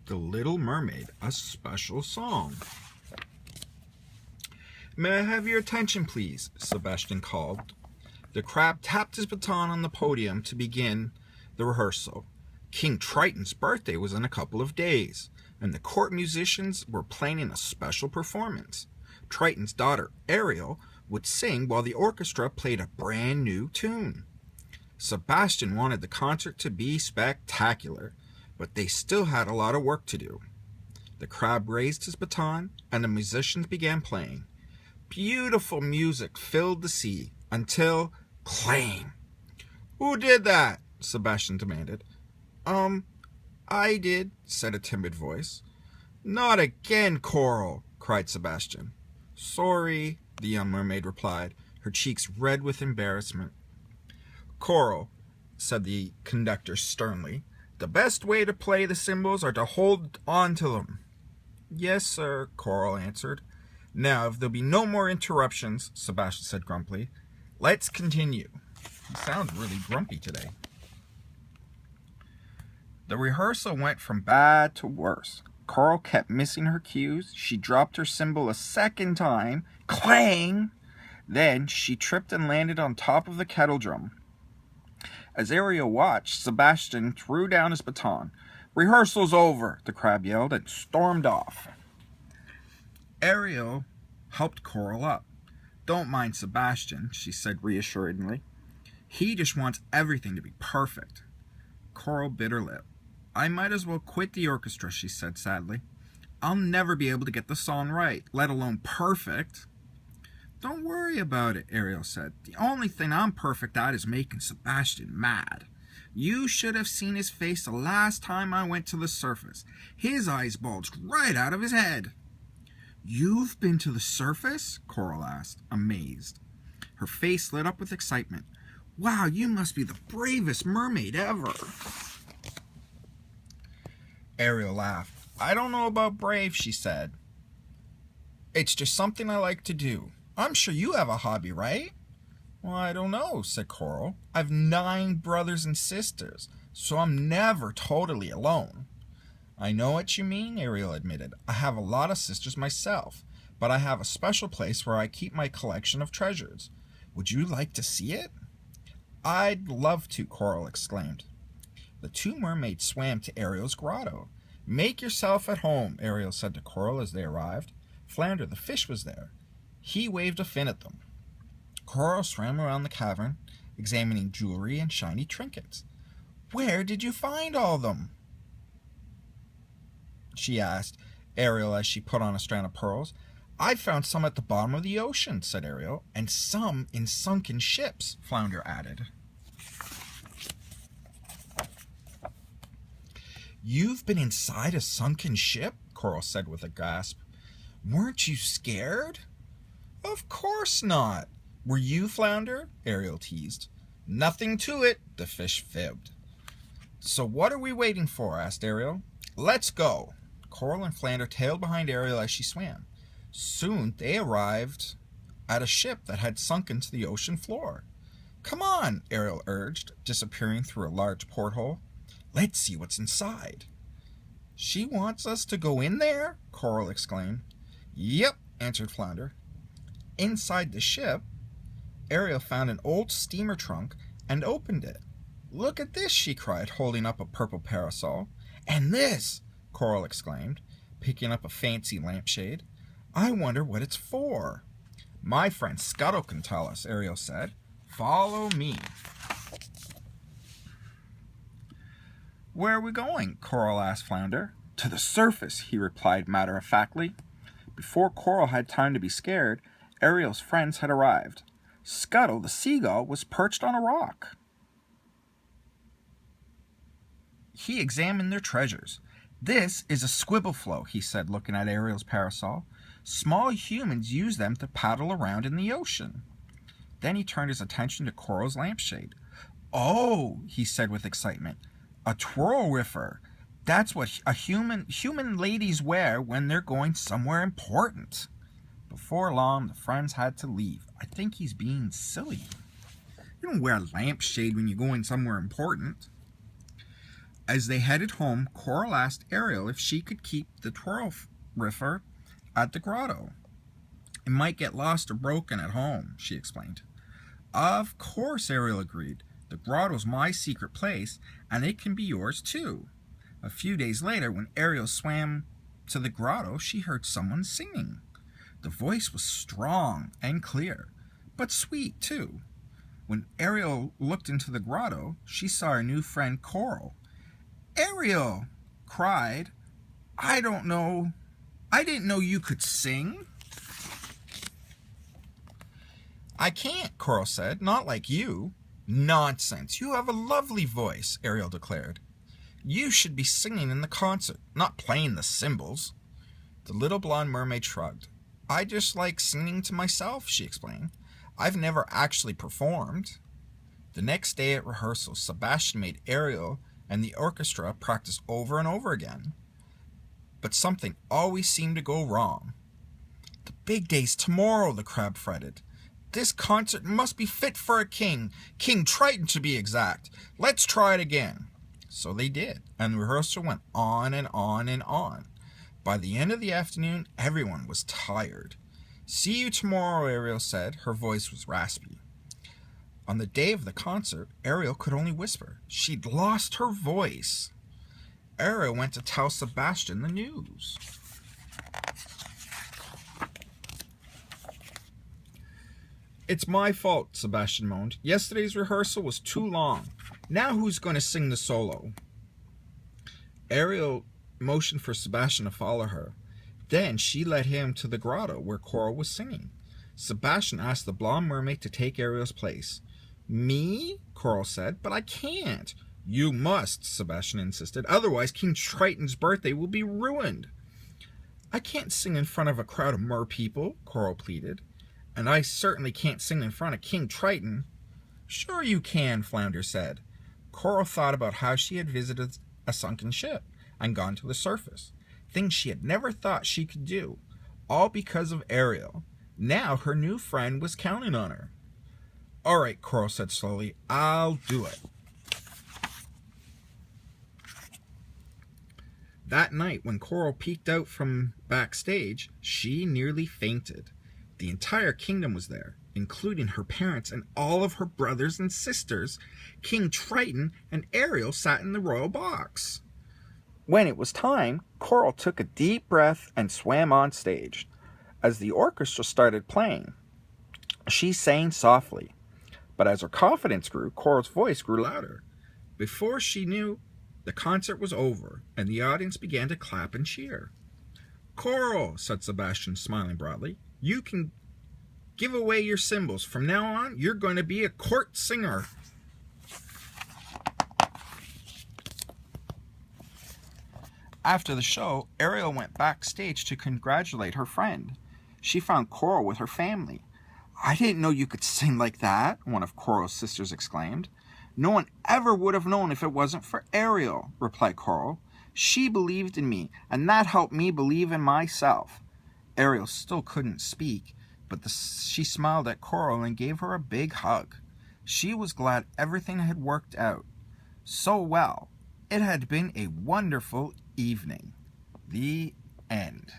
The Little Mermaid, a special song. May I have your attention, please? Sebastian called. The crab tapped his baton on the podium to begin the rehearsal. King Triton's birthday was in a couple of days, and the court musicians were planning a special performance. Triton's daughter, Ariel, would sing while the orchestra played a brand new tune. Sebastian wanted the concert to be spectacular, but they still had a lot of work to do. The crab raised his baton, and the musicians began playing. Beautiful music filled the sea until clang. Who did that? Sebastian demanded. I did, said a timid voice. Not again, Coral, cried Sebastian. Sorry, the young mermaid replied, her cheeks red with embarrassment. Coral, said the conductor sternly, the best way to play the cymbals are to hold on to them. Yes, sir, Coral answered. Now, if there'll be no more interruptions, Sebastian said grumpily, let's continue. He sounds really grumpy today. The rehearsal went from bad to worse. Coral kept missing her cues. She dropped her cymbal a second time. Clang! Then she tripped and landed on top of the kettle drum. As Ariel watched, Sebastian threw down his baton. Rehearsal's over, the crab yelled, and stormed off. Ariel helped Coral up. Don't mind Sebastian, she said reassuringly. He just wants everything to be perfect. Coral bit her lip. I might as well quit the orchestra, she said sadly. I'll never be able to get the song right, let alone perfect. Don't worry about it, Ariel said. The only thing I'm perfect at is making Sebastian mad. You should have seen his face the last time I went to the surface. His eyes bulged right out of his head. You've been to the surface? Coral asked, amazed. Her face lit up with excitement. Wow, you must be the bravest mermaid ever. Ariel laughed. I don't know about brave, she said. It's just something I like to do. I'm sure you have a hobby, right? Well, I don't know, said Coral. I've 9 brothers and sisters, so I'm never totally alone. I know what you mean, Ariel admitted. I have a lot of sisters myself, but I have a special place where I keep my collection of treasures. Would you like to see it? I'd love to, Coral exclaimed. The 2 mermaids swam to Ariel's grotto. Make yourself at home, Ariel said to Coral as they arrived. Flounder the fish was there. He waved a fin at them. Coral swam around the cavern, examining jewelry and shiny trinkets. Where did you find all of them? She asked Ariel as she put on a strand of pearls. I found some at the bottom of the ocean, said Ariel, and some in sunken ships, Flounder added. You've been inside a sunken ship? Coral said with a gasp. Weren't you scared? Of course not. Were you, Flounder? Ariel teased. Nothing to it, the fish fibbed. So what are we waiting for? Asked Ariel. Let's go. Coral and Flounder tailed behind Ariel as she swam. Soon they arrived at a ship that had sunken to the ocean floor. Come on, Ariel urged, disappearing through a large porthole. Let's see what's inside. She wants us to go in there? Coral exclaimed. Yep, answered Flounder. Inside the ship, Ariel found an old steamer trunk and opened it. Look at this, she cried, holding up a purple parasol. And this, Coral exclaimed, picking up a fancy lampshade. I wonder what it's for. My friend Scuttle can tell us, Ariel said. Follow me. Where are we going? Coral asked Flounder. To the surface, he replied matter-of-factly. Before Coral had time to be scared, Ariel's friends had arrived. Scuttle, the seagull, was perched on a rock. He examined their treasures. This is a squibble flow, he said, looking at Ariel's parasol. Small humans use them to paddle around in the ocean. Then he turned his attention to Coral's lampshade. Oh, he said with excitement, a twirl riffer. That's what human ladies wear when they're going somewhere important. Before long, the friends had to leave. I think he's being silly. You don't wear a lampshade when you're going somewhere important. As they headed home, Coral asked Ariel if she could keep the twirl-riffer at the grotto. It might get lost or broken at home, she explained. Of course, Ariel agreed. The grotto's my secret place, and it can be yours too. A few days later, when Ariel swam to the grotto, she heard someone singing. The voice was strong and clear, but sweet too. When Ariel looked into the grotto, she saw her new friend Coral. Ariel cried, I didn't know you could sing. I can't, Coral said, not like you. Nonsense, you have a lovely voice, Ariel declared. You should be singing in the concert, not playing the cymbals. The little blonde mermaid shrugged. I just like singing to myself, she explained. I've never actually performed. The next day at rehearsal, Sebastian made Ariel and the orchestra practice over and over again. But something always seemed to go wrong. The big day's tomorrow, the crab fretted. This concert must be fit for a king, King Triton to be exact. Let's try it again. So they did, and the rehearsal went on and on and on. By the end of the afternoon, everyone was tired. See you tomorrow, Ariel said. Her voice was raspy. On the day of the concert, Ariel could only whisper. She'd lost her voice. Ariel went to tell Sebastian the news. It's my fault, Sebastian moaned. Yesterday's rehearsal was too long. Now who's going to sing the solo? Ariel motioned for Sebastian to follow her. Then she led him to the grotto where Coral was singing. Sebastian asked the blonde mermaid to take Ariel's place. Me? Coral said, but I can't. You must, Sebastian insisted. Otherwise, King Triton's birthday will be ruined. I can't sing in front of a crowd of mer people, Coral pleaded. And I certainly can't sing in front of King Triton. Sure you can, Flounder said. Coral thought about how she had visited a sunken ship and gone to the surface. Things she had never thought she could do. All because of Ariel. Now her new friend was counting on her. All right, Coral said slowly. I'll do it. That night, when Coral peeked out from backstage, she nearly fainted. The entire kingdom was there, including her parents and all of her brothers and sisters. King Triton and Ariel sat in the royal box. When it was time, Coral took a deep breath and swam on stage. As the orchestra started playing, she sang softly. But as her confidence grew, Coral's voice grew louder. Before she knew, the concert was over, and the audience began to clap and cheer. Coral, said Sebastian, smiling broadly, you can give away your cymbals. From now on, you're going to be a court singer. After the show, Ariel went backstage to congratulate her friend. She found Coral with her family. I didn't know you could sing like that, one of Coral's sisters exclaimed. No one ever would have known if it wasn't for Ariel, replied Coral. She believed in me, and that helped me believe in myself. Ariel still couldn't speak, but she smiled at Coral and gave her a big hug. She was glad everything had worked out so well. It had been a wonderful evening. The end.